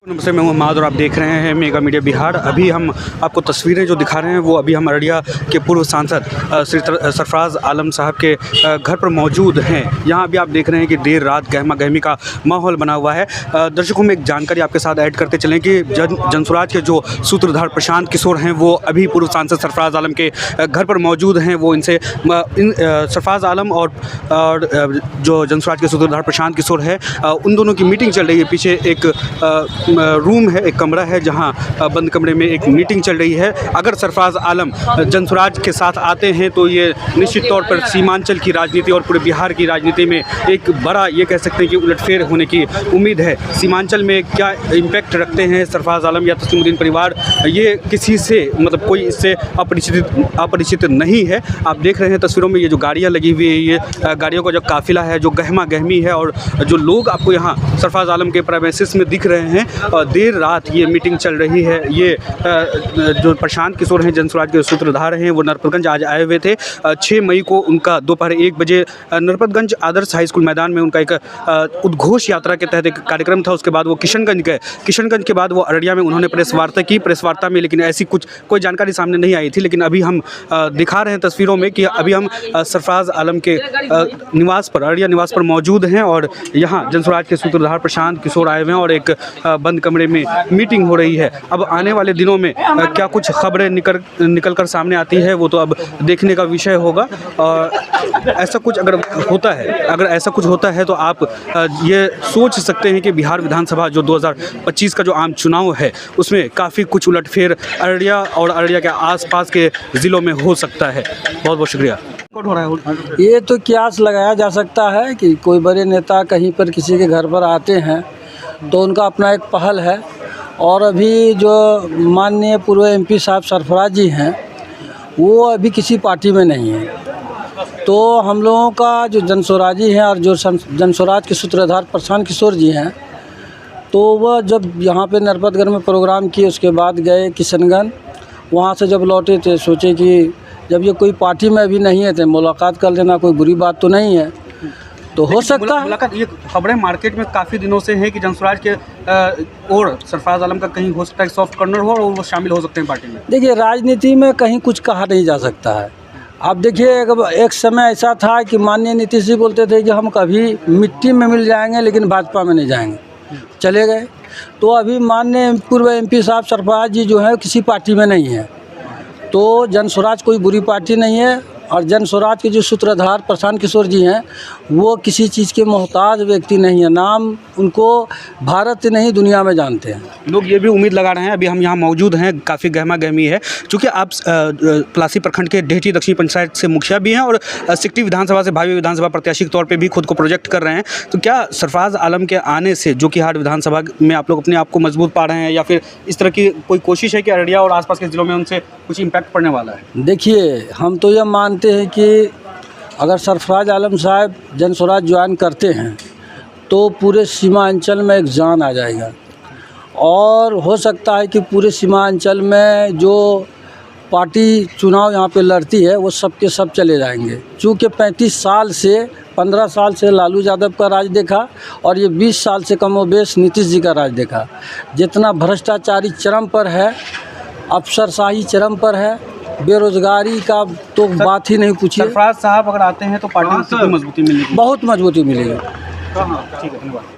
नमस्ते, मैं माद और आप देख रहे हैं मेगा मीडिया बिहार। अभी हम आपको तस्वीरें जो दिखा रहे हैं वो अभी हम अररिया के पूर्व सांसद श्री सरफराज आलम साहब के घर पर मौजूद हैं। यहाँ अभी आप देख रहे हैं कि देर रात गहमा गहमी का माहौल बना हुआ है। दर्शकों में एक जानकारी आपके साथ ऐड करते चलें कि जनसुराज के जो सूत्रधार प्रशांत किशोर हैं वो अभी पूर्व सांसद सरफराज आलम के घर पर मौजूद हैं। वो इनसे सरफराज आलम और जो जनसुराज के सूत्रधार प्रशांत किशोर है उन दोनों की मीटिंग चल रही है। पीछे एक रूम है, एक कमरा है जहां बंद कमरे में एक मीटिंग चल रही है। अगर सरफराज आलम जनसुराज के साथ आते हैं तो ये निश्चित तौर पर सीमांचल की राजनीति और पूरे बिहार की राजनीति में एक बड़ा ये कह सकते हैं कि उलटफेर होने की उम्मीद है। सीमांचल में क्या इम्पैक्ट रखते हैं सरफराज आलम या तस्लीमुद्दीन परिवार, ये किसी से मतलब कोई इससे अपरिचित नहीं है। आप देख रहे हैं तस्वीरों में ये जो गाड़ियाँ लगी हुई है, ये गाड़ियों का जो काफिला है जो गहमा गहमी है और जो लोग आपको यहाँ सरफराज आलम के प्रेमिसेस में दिख रहे हैं। देर रात ये मीटिंग चल रही है। ये जो प्रशांत किशोर हैं जनसुराज के सूत्रधार हैं वो नरपतगंज आज आए हुए थे। 6 मई को उनका दोपहर 1 बजे नरपतगंज आदर्श हाई स्कूल मैदान में उनका एक उद्घोष यात्रा के तहत एक कार्यक्रम था। उसके बाद वो किशनगंज गए। किशनगंज के बाद वो अररिया में उन्होंने प्रेस वार्ता की। प्रेस वार्ता में लेकिन ऐसी कोई जानकारी सामने नहीं आई थी। लेकिन अभी हम दिखा रहे हैं तस्वीरों में कि अभी हम सरफराज आलम के निवास पर, अररिया निवास पर मौजूद हैं और यहाँ जनसुराज के सूत्रधार प्रशांत किशोर आए हुए हैं और एक बंद कमरे में मीटिंग हो रही है। अब आने वाले दिनों में क्या कुछ खबरें निकल कर सामने आती है वो तो अब देखने का विषय होगा। ऐसा कुछ अगर ऐसा कुछ होता है तो आप ये सोच सकते हैं कि बिहार विधानसभा जो 2025 का जो आम चुनाव है उसमें काफ़ी कुछ उलटफेर अररिया और अररिया के आसपास के ज़िलों में हो सकता है। बहुत बहुत शुक्रिया। ये तो कियास लगाया जा सकता है कि कोई बड़े नेता कहीं पर किसी के घर पर आते हैं तो उनका अपना एक पहल है। और अभी जो माननीय पूर्व एमपी साहब सरफराज जी हैं वो अभी किसी पार्टी में नहीं है। तो हम लोगों का जो जनसुराजी हैं और जो जनसुराज के सूत्रधार प्रशांत किशोर जी हैं तो वह जब यहाँ पे नरपतगंज में प्रोग्राम किए उसके बाद गए किशनगंज। वहाँ से जब लौटे थे सोचे कि जब ये कोई पार्टी में अभी नहीं है तो मुलाकात कर लेना कोई बुरी बात तो नहीं है। तो हो सकता है मुलाकात, ये खबरें मार्केट में काफ़ी दिनों से हैं कि जनसुराज के और सरफराज आलम का कहीं हो सकता है सॉफ्ट कॉर्नर हो और वो शामिल हो सकते हैं पार्टी में। देखिए राजनीति में कहीं कुछ कहा नहीं जा सकता है। आप देखिए एक समय ऐसा था कि माननीय नीतीश जी बोलते थे कि हम कभी मिट्टी में मिल जाएंगे लेकिन भाजपा में नहीं जाएंगे, चले गए। तो अभी माननीय पूर्व एमपी साहब सरफराज जी जो है किसी पार्टी में नहीं है। तो जनसुराज कोई बुरी पार्टी नहीं है और जनसुराज के जो सूत्रधार प्रशांत किशोर जी हैं वो किसी चीज़ के मोहताज व्यक्ति नहीं है। नाम उनको भारत नहीं दुनिया में जानते हैं लोग। ये भी उम्मीद लगा रहे हैं, अभी हम यहाँ मौजूद हैं, काफ़ी गहमा गहमी है चूँकि आप पलासी प्रखंड के डेहटी दक्षिणी पंचायत से मुखिया भी हैं और सिकटी विधानसभा से भावी विधानसभा प्रत्याशी के तौर पर भी खुद को प्रोजेक्ट कर रहे हैं। तो क्या सरफराज आलम के आने से जो कि हाट विधानसभा में आप लोग अपने आप को मजबूत पा रहे हैं या फिर इस तरह की कोई कोशिश है कि अररिया और आसपास के ज़िलों में उनसे कुछ इम्पैक्ट पड़ने वाला है? देखिए हम तो यह मानते हैं कि अगर सरफराज आलम साहब जनसुराज ज्वाइन करते हैं तो पूरे सीमांचल में एक जान आ जाएगा और हो सकता है कि पूरे सीमांचल में जो पार्टी चुनाव यहाँ पे लड़ती है वो सब के सब चले जाएंगे। चूँकि 15 साल से लालू यादव का राज देखा और ये 20 साल से कमोबेश नीतीश जी का राज देखा। जितना भ्रष्टाचारी चरम पर है, अफसरशाही चरम पर है, बेरोजगारी का तो बात ही नहीं पूछिए। सरफराज साहब अगर आते हैं तो पार्टी में कितनी मजबूती मिलेगी? बहुत मजबूती मिलेगी। हाँ, ठीक है, धन्यवाद।